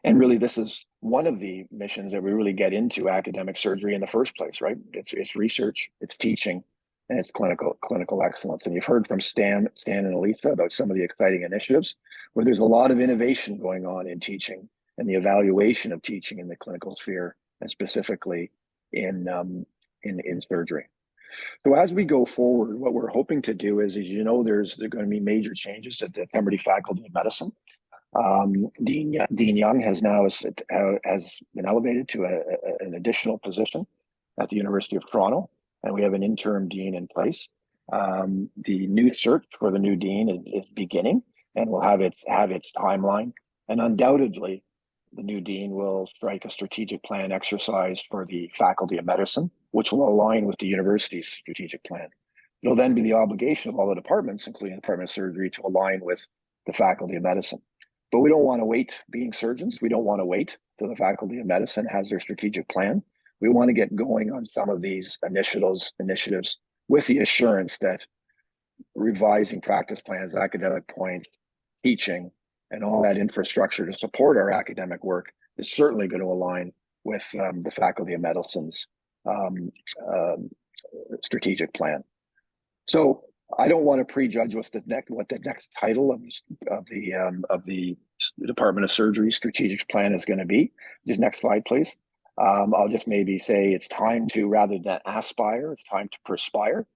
D: And really, this is one of the missions that we really get into academic surgery in the first place, right? It's research, it's teaching, and it's clinical excellence. And you've heard from Stan and Elisa about some of the exciting initiatives where there's a lot of innovation going on in teaching and the evaluation of teaching in the clinical sphere, and specifically in surgery. So as we go forward, what we're hoping to do is there's going to be major changes to the Hamstra Faculty of Medicine. Dean Young has been elevated to an additional position at the University of Toronto, and we have an interim dean in place. The new search for the new dean is beginning, and will have its timeline. And undoubtedly, the new dean will strike a strategic plan exercise for the Faculty of Medicine, which will align with the university's strategic plan. It'll then be the obligation of all the departments, including the Department of Surgery, to align with the Faculty of Medicine. But we don't want to wait, being surgeons, we don't want to wait till the Faculty of Medicine has their strategic plan. We want to get going on some of these initiatives with the assurance that revising practice plans, academic points, teaching, and all that infrastructure to support our academic work is certainly going to align with the Faculty of Medicine's strategic plan. So I don't want to prejudge what the next title of the Department of Surgery strategic plan is going to be. Just next slide, please. I'll just maybe say it's time to, rather than aspire, it's time to perspire.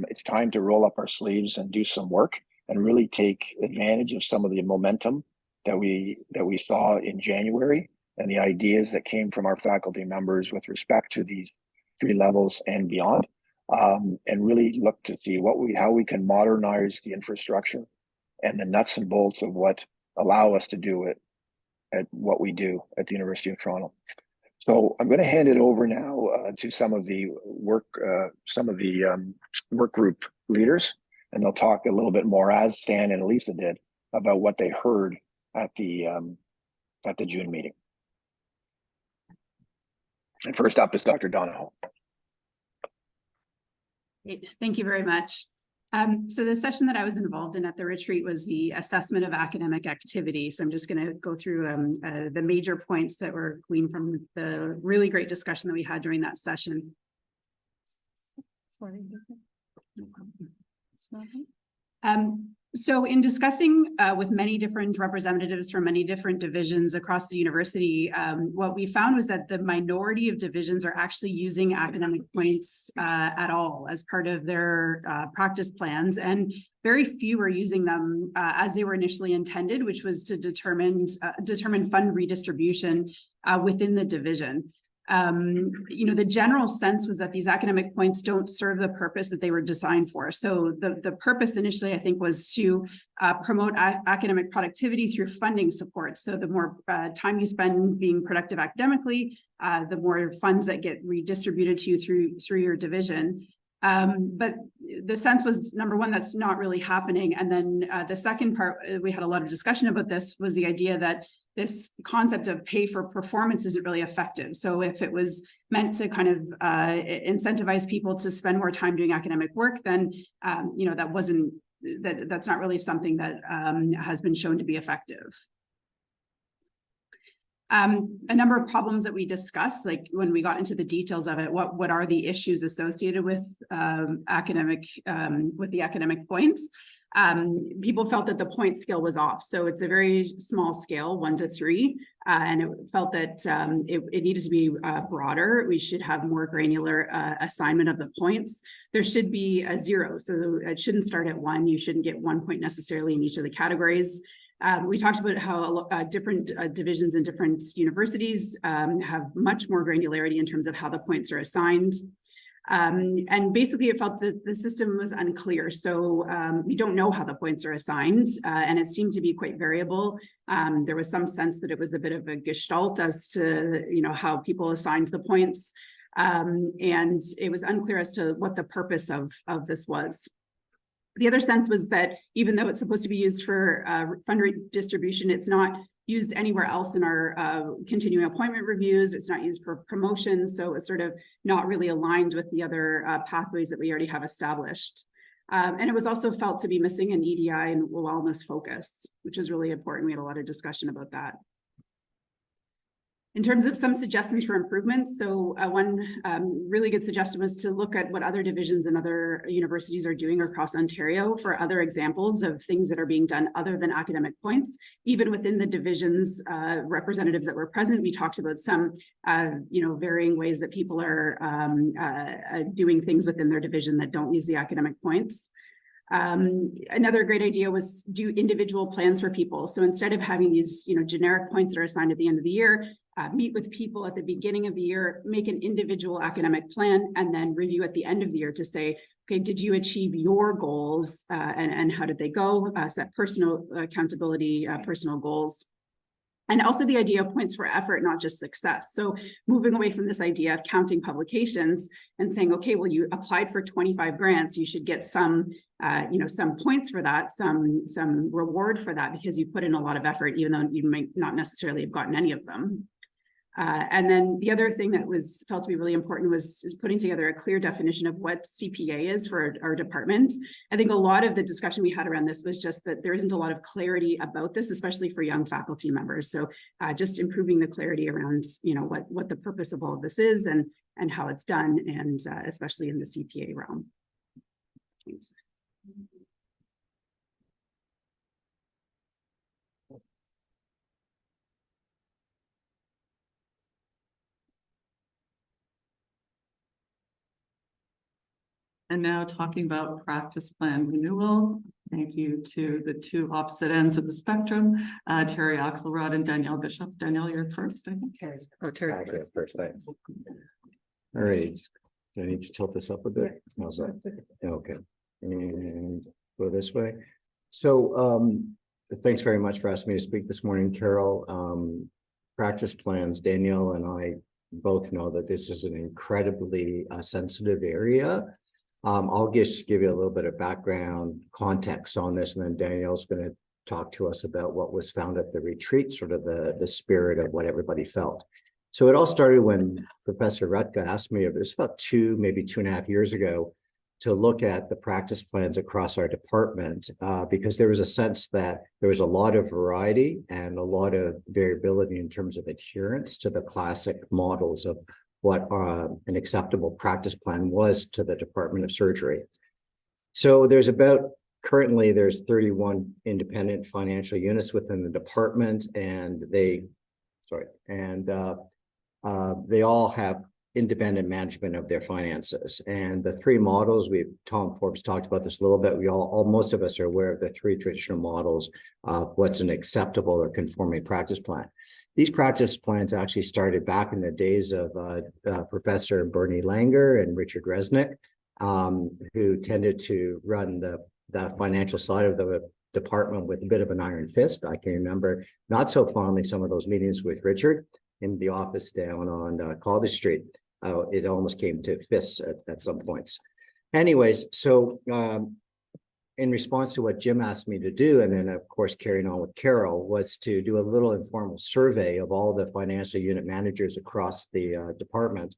D: It's time to roll up our sleeves and do some work and really take advantage of some of the momentum that we saw in January and the ideas that came from our faculty members with respect to these 3 levels and beyond, and really look to see how we can modernize the infrastructure and the nuts and bolts of what allow us to do it at what we do at the University of Toronto. So I'm going to hand it over now to some of the work group leaders, and they'll talk a little bit more, as Stan and Elisa did, about what they heard at the June meeting. And first up is Dr. Donahoe.
E: Great. Thank you very much. So the session that I was involved in at the retreat was the assessment of academic activity. So I'm just going to go through the major points that were gleaned from the really great discussion that we had during that session. Sorry. No problem. It's not So in discussing with many different representatives from many different divisions across the university, what we found was that the minority of divisions are actually using academic points at all as part of their practice plans, and very few are using them as they were initially intended, which was to determine fund redistribution within the division. The general sense was that these academic points don't serve the purpose that they were designed for. So the purpose initially, I think, was to promote academic productivity through funding support. So the more time you spend being productive academically, the more funds that get redistributed to you through your division. But the sense was, number one, that's not really happening. And then the second part, we had a lot of discussion about this, was the idea that this concept of pay for performance isn't really effective. So if it was meant to kind of incentivize people to spend more time doing academic work, then that's not really something that has been shown to be effective. A number of problems that we discussed, like when we got into the details of it, what are the issues associated with the academic points? People felt that the point scale was off. So it's a very small scale, 1 to 3, and it felt that it needed to be broader. We should have more granular assignment of the points. There should be a 0, so it shouldn't start at 1. You shouldn't get 1 point necessarily in each of the categories. We talked about how different divisions in different universities have much more granularity in terms of how the points are assigned. And basically it felt that the system was unclear. So we don't know how the points are assigned, and it seemed to be quite variable. There was some sense that it was a bit of a gestalt as to, how people assigned the points. And it was unclear as to what the purpose of this was. The other sense was that even though it's supposed to be used for fund redistribution, it's not used anywhere else in our continuing appointment reviews. It's not used for promotions. So it's sort of not really aligned with the other pathways that we already have established. And it was also felt to be missing an EDI and wellness focus, which is really important. We had a lot of discussion about that. In terms of some suggestions for improvements, so one really good suggestion was to look at what other divisions and other universities are doing across Ontario for other examples of things that are being done other than academic points. Even within the divisions representatives that were present, we talked about some varying ways that people are doing things within their division that don't use the academic points. Another great idea was do individual plans for people. So instead of having these generic points that are assigned at the end of the year, meet with people at the beginning of the year, make an individual academic plan, and then review at the end of the year to say, okay, did you achieve your goals and how did they go? Set personal accountability, personal goals. And also the idea of points for effort, not just success. So moving away from this idea of counting publications and saying, okay, well, you applied for 25 grants, you should get some points for that, some reward for that, because you put in a lot of effort, even though you might not necessarily have gotten any of them. And then the other thing that was felt to be really important was putting together a clear definition of what CPA is for our department. I think a lot of the discussion we had around this was just that there isn't a lot of clarity about this, especially for young faculty members. So just improving the clarity around, what the purpose of all of this is and how it's done, and especially in the CPA realm. Thanks.
A: And now talking about practice plan renewal. Thank you to the two opposite ends of the spectrum, Terry Axelrod and Danielle Bischof. Danielle, you're first, I think. Terry's
F: First, thanks. All right, do I need to tilt this up a bit? How's that? Okay, and go this way. So, thanks very much for asking me to speak this morning, Carol. Practice plans, Danielle and I both know that this is an incredibly sensitive area. I'll just give you a little bit of background context on this, and then Danielle's going to talk to us about what was found at the retreat, sort of the spirit of what everybody felt. So it all started when Professor Rutka asked me, it was about maybe 2.5 years ago, to look at the practice plans across our department, because there was a sense that there was a lot of variety and a lot of variability in terms of adherence to the classic models of what an acceptable practice plan was to the Department of Surgery. So currently there's 31 independent financial units within the department, and they all have independent management of their finances. And the three models, Tom Forbes talked about this a little bit. Most of us are aware of the three traditional models of what's an acceptable or conforming practice plan. These practice plans actually started back in the days of Professor Bernie Langer and Richard Resnick, who tended to run the financial side of the department with a bit of an iron fist. I can remember not so fondly some of those meetings with Richard in the office down on College Street. It almost came to fists at some points. Anyways, so in response to what Jim asked me to do, and then of course carrying on with Carol, was to do a little informal survey of all the financial unit managers across the department.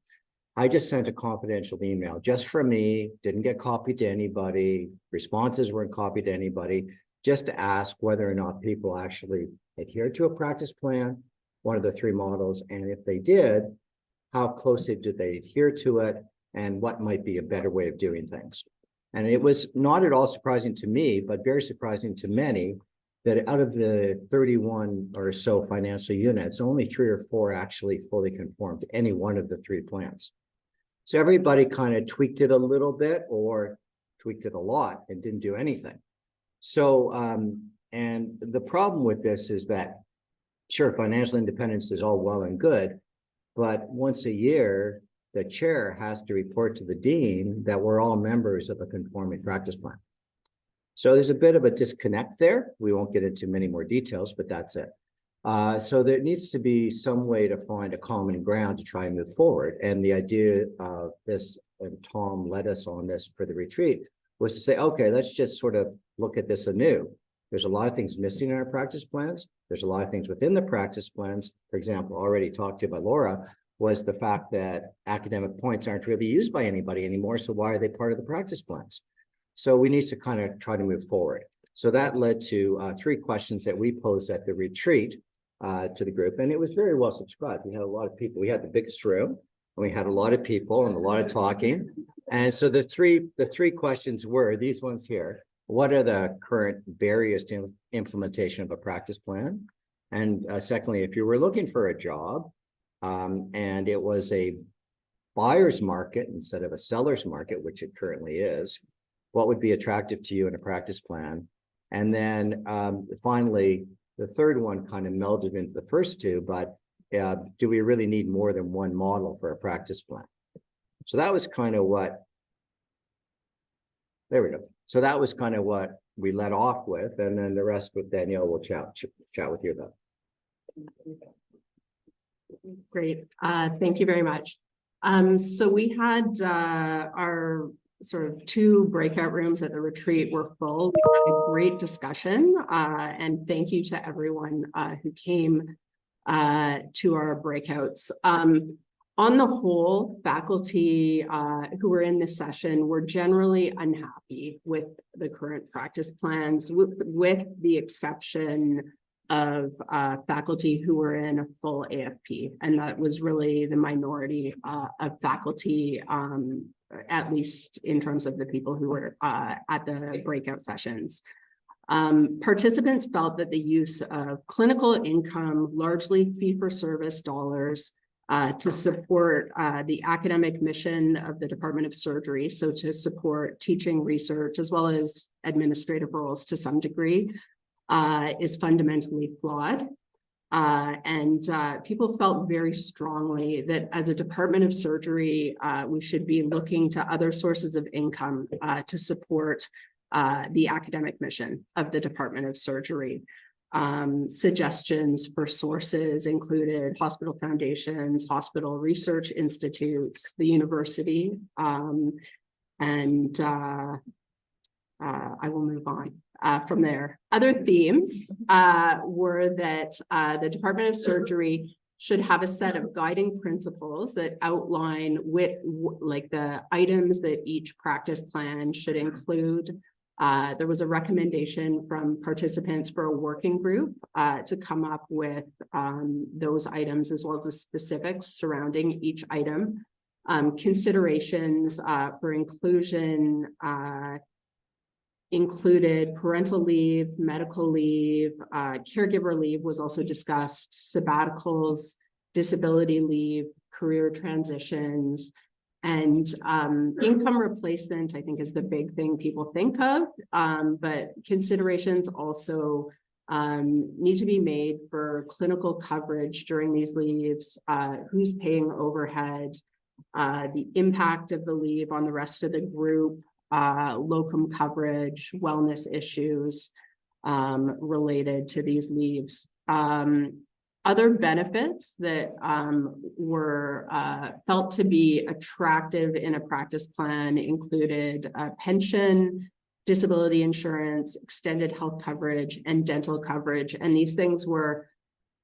F: I just sent a confidential email just for me, didn't get copied to anybody, responses weren't copied to anybody, just to ask whether or not people actually adhere to a practice plan, one of the three models, and if they did, how closely did they adhere to it, and what might be a better way of doing things. And it was not at all surprising to me, but very surprising to many, that out of the 31 or so financial units, only 3 or 4 actually fully conformed to any one of the three plans. So everybody kind of tweaked it a little bit or tweaked it a lot and didn't do anything. So, and the problem with this is that, sure, financial independence is all well and good, but once a year, the chair has to report to the dean that we're all members of a conforming practice plan. So there's a bit of a disconnect there. We won't get into many more details, but that's it. So there needs to be some way to find a common ground to try and move forward. And the idea of this, and Tom led us on this for the retreat, was to say, okay, let's just sort of look at this anew. There's a lot of things missing in our practice plans. There's a lot of things within the practice plans. For example, already talked to by Laura, was the fact that academic points aren't really used by anybody anymore. So why are they part of the practice plans? So we need to kind of try to move forward. So that led to 3 questions that we posed at the retreat to the group. And it was very well subscribed. We had a lot of people. We had the biggest room, and we had a lot of people and a lot of talking. And so the three questions were these ones here. What are the current barriers to implementation of a practice plan? And secondly, if you were looking for a job, and it was a buyer's market instead of a seller's market, which it currently is, what would be attractive to you in a practice plan? And then finally, the third one kind of melded into the first two, but do we really need more than one model for a practice plan? So that was kind of what, there we go. So that was kind of what we led off with, and then the rest with Danielle will chat with you about.
G: Great. Thank you very much. So we had our sort of 2 breakout rooms at the retreat were full. We had a great discussion, and thank you to everyone who came to our breakouts. On the whole, faculty who were in this session were generally unhappy with the current practice plans, with the exception of faculty who were in a full AFP. And that was really the minority of faculty at least in terms of the people who were at the breakout sessions. Participants felt that the use of clinical income, largely fee-for-service dollars, to support the academic mission of the Department of Surgery, so to support teaching, research, as well as administrative roles to some degree, is fundamentally flawed. People felt very strongly that as a Department of Surgery, we should be looking to other sources of income to support the academic mission of the Department of Surgery. Suggestions for sources included hospital foundations, hospital research institutes, the university, and I will move on from there. Other themes were that the Department of Surgery should have a set of guiding principles that outline like the items that each practice plan should include. There was a recommendation from participants for a working group to come up with those items as well as the specifics surrounding each item. Considerations for inclusion included parental leave, medical leave, caregiver leave was also discussed, sabbaticals, disability leave, career transitions, and income replacement, I think, is the big thing people think of, but considerations also need to be made for clinical coverage during these leaves, who's paying overhead, the impact of the leave on the rest of the group, locum coverage, wellness issues related to these leaves. Other benefits that were felt to be attractive in a practice plan included pension, disability insurance, extended health coverage, and dental coverage. And these things were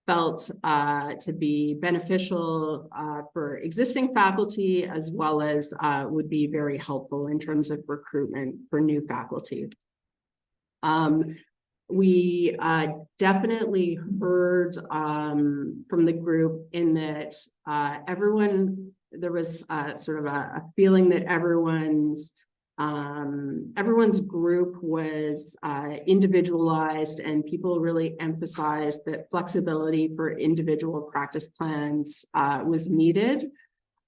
G: felt to be beneficial for existing faculty, as well as would be very helpful in terms of recruitment for new faculty. We definitely heard from the group in that there was sort of a feeling that everyone's group was individualized, and people really emphasized that flexibility for individual practice plans was needed.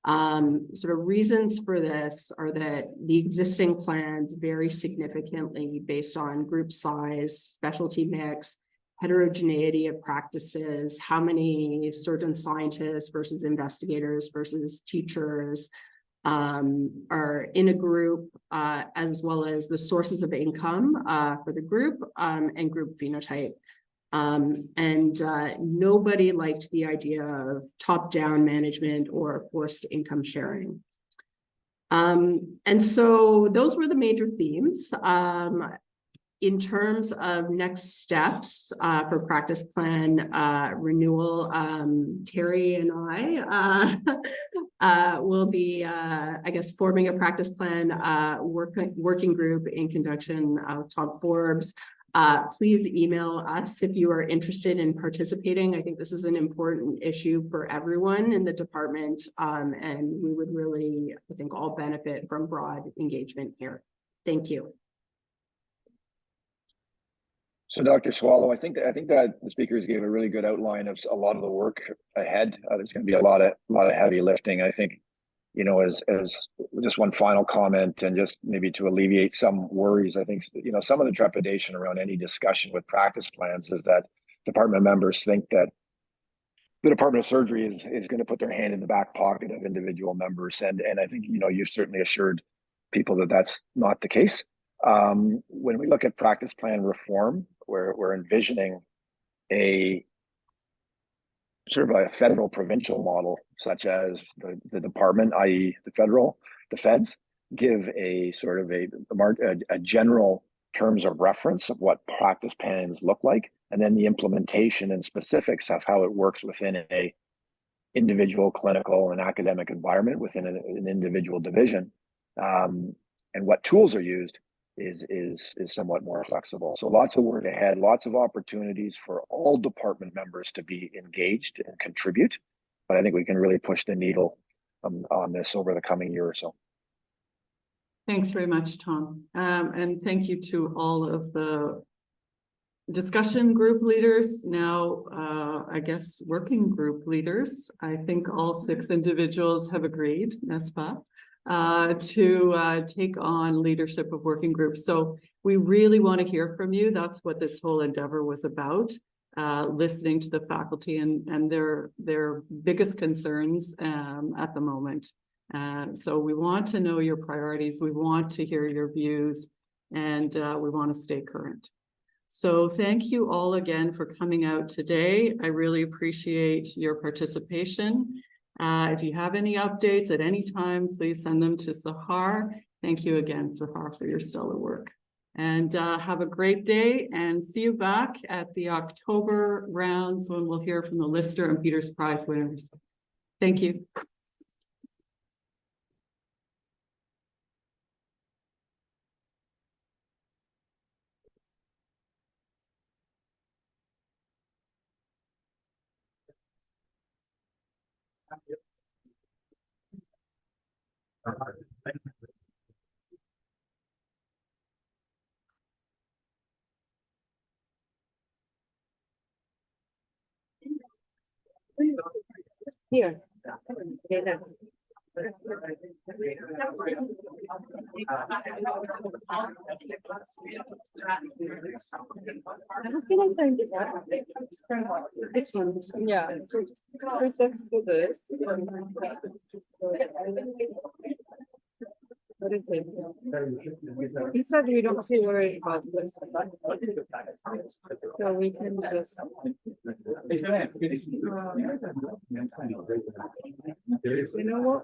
G: Sort of reasons for this are that the existing plans vary significantly based on group size, specialty mix, heterogeneity of practices, how many surgeon scientists versus investigators versus teachers are in a group, as well as the sources of income for the group and group phenotype. Nobody liked the idea of top-down management or forced income sharing. And so those were the major themes. In terms of next steps for practice plan renewal, Terry and I will be, I guess, forming a practice plan working group in conjunction with Tom Forbes. Please email us if you are interested in participating. I think this is an important issue for everyone in the department, and we would really, I think, all benefit from broad engagement here. Thank you.
D: So, Dr. Swallow, I think that the speakers gave a really good outline of a lot of the work ahead. There's going to be a lot of heavy lifting. I think, you know, as just one final comment, and just maybe to alleviate some worries, I think, you know, some of the trepidation around any discussion with practice plans is that department members think that the Department of Surgery is going to put their hand in the back pocket of individual members, and I think, you know, you've certainly assured people that that's not the case. When we look at practice plan reform, we're envisioning a sort of a federal provincial model, such as the department, i.e. the feds, give a sort of a general terms of reference of what practice plans look like, and then the implementation and specifics of how it works within a individual clinical and academic environment within an individual division, and what tools are used is somewhat more flexible. So lots of work ahead, lots of opportunities for all department members to be engaged and contribute. But I think we can really push the needle on this over the coming year or so.
A: Thanks very much, Tom. And thank you to all of the discussion group leaders, now, I guess, working group leaders. I think all 6 individuals have agreed, n'est-ce pas, to take on leadership of working groups. So we really want to hear from you. That's what this whole endeavor was about, listening to the faculty and their biggest concerns at the moment. So we want to know your priorities. We want to hear your views, and we want to stay current. So thank you all again for coming out today. I really appreciate your participation. If you have any updates at any time, please send them to Sahar. Thank you again, Sahar, for your stellar work. And have a great day, and see you back at the October rounds when we'll hear from the Lister and Peters Prize winners. Thank you.
H: Here. This one. Yeah. Let's do this. What is it? He said we don't have to worry about this. So we can just. You know what?